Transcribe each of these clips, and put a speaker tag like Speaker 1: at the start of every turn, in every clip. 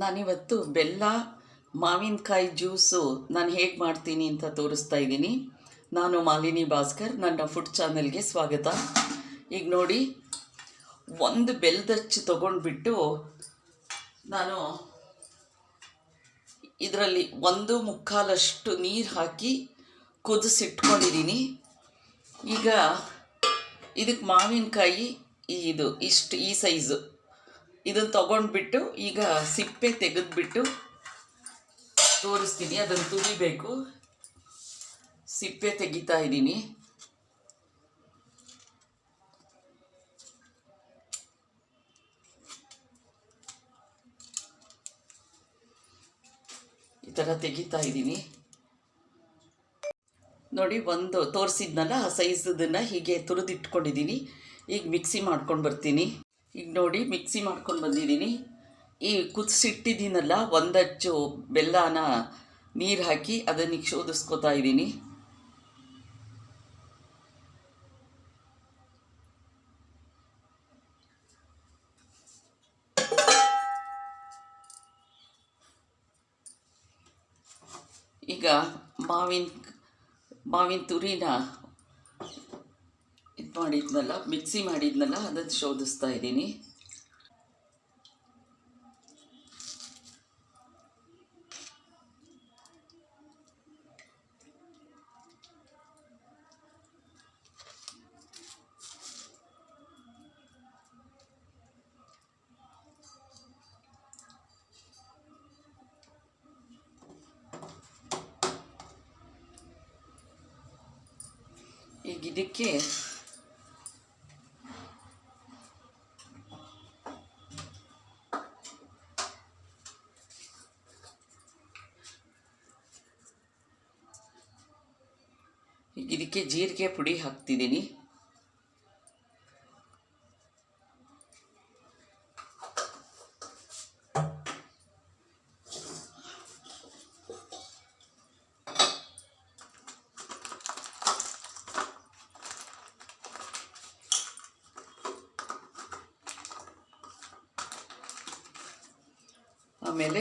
Speaker 1: ನಾನಿವತ್ತು ಬೆಲ್ಲ ಮಾವಿನಕಾಯಿ ಜ್ಯೂಸು ನಾನು ಹೇಗೆ ಮಾಡ್ತೀನಿ ಅಂತ ತೋರಿಸ್ತಾ ಇದ್ದೀನಿ. ನಾನು ಮಾಲಿನಿ ಭಾಸ್ಕರ್, ನನ್ನ ಫುಡ್ ಚಾನಲ್ಗೆ ಸ್ವಾಗತ. ಈಗ ನೋಡಿ, ಒಂದು ಬೆಲ್ಲದಚ್ಚು ತೊಗೊಂಡ್ಬಿಟ್ಟು ನಾನು ಇದರಲ್ಲಿ 1/4 ನೀರು ಹಾಕಿ ಕುದಿಸಿಟ್ಕೊಂಡಿದ್ದೀನಿ. ಈಗ ಇದಕ್ಕೆ ಮಾವಿನಕಾಯಿ ಈ ಸೈಜು ಇದನ್ನು ತೊಗೊಂಡ್ಬಿಟ್ಟು ಈಗ ಸಿಪ್ಪೆ ತೆಗೆದುಬಿಟ್ಟು ತೋರಿಸ್ತೀನಿ. ಅದನ್ನು ತುರಿಬೇಕು. ಸಿಪ್ಪೆ ತೆಗಿತಾ ಇದ್ದೀನಿ. ಈ ಥರ ತೆಗಿತಾ ಇದ್ದೀನಿ ನೋಡಿ. ಒಂದು ತೋರಿಸಿದ್ನಲ್ಲ ಆ ಸೈಜದನ್ನು ಹೀಗೆ ತುರಿದಿಟ್ಕೊಂಡಿದ್ದೀನಿ. ಈಗ ಮಿಕ್ಸಿ ಮಾಡ್ಕೊಂಡು ಬರ್ತೀನಿ. ಈಗ ನೋಡಿ, ಮಿಕ್ಸಿ ಮಾಡ್ಕೊಂಡು ಬಂದಿದ್ದೀನಿ. ಈ ಕುದಿಸಿಟ್ಟಿದ್ದೀನಲ್ಲ, ಒಂದಚ್ಚು ಬೆಲ್ಲನ ನೀರು ಹಾಕಿ ಅದನ್ನು ಈಗ ಶೋಧಿಸ್ಕೊತಾ ಇದ್ದೀನಿ. ಈಗ ಮಾವಿನ ತುರಿನ ಮಿಕ್ಸಿ ಮಾಡಿದ್ನಲ್ಲ ಅದನ್ನು ಶೋಧಿಸ್ತಾ ಇದ್ದೀನಿ. ಈಗ ಇದಕ್ಕೆ ಜೀರಿಗೆ ಪುಡಿ ಹಾಕ್ತಿದ್ದೀನಿ. ಆಮೇಲೆ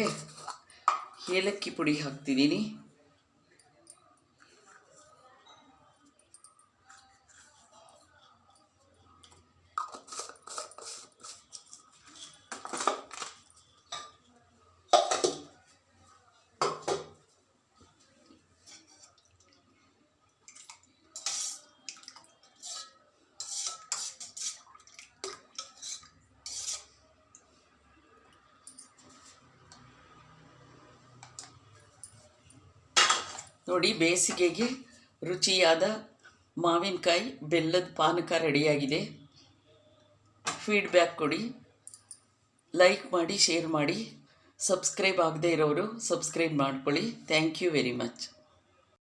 Speaker 1: ಏಲಕ್ಕಿ ಪುಡಿ ಹಾಕ್ತಿದ್ದೀನಿ. ನೋಡಿ, ಬೇಸಿಗೆಗೆ ರುಚಿಯಾದ ಮಾವಿನಕಾಯಿ ಬೆಲ್ಲದ ಪಾನಕ ರೆಡಿಯಾಗಿದೆ. ಫೀಡ್ಬ್ಯಾಕ್ ಕೊಡಿ, ಲೈಕ್ ಮಾಡಿ, ಶೇರ್ ಮಾಡಿ. ಸಬ್ಸ್ಕ್ರೈಬ್ ಆಗದೇ ಇರೋರು ಸಬ್ಸ್ಕ್ರೈಬ್ ಮಾಡ್ಕೊಳ್ಳಿ. Thank you very much.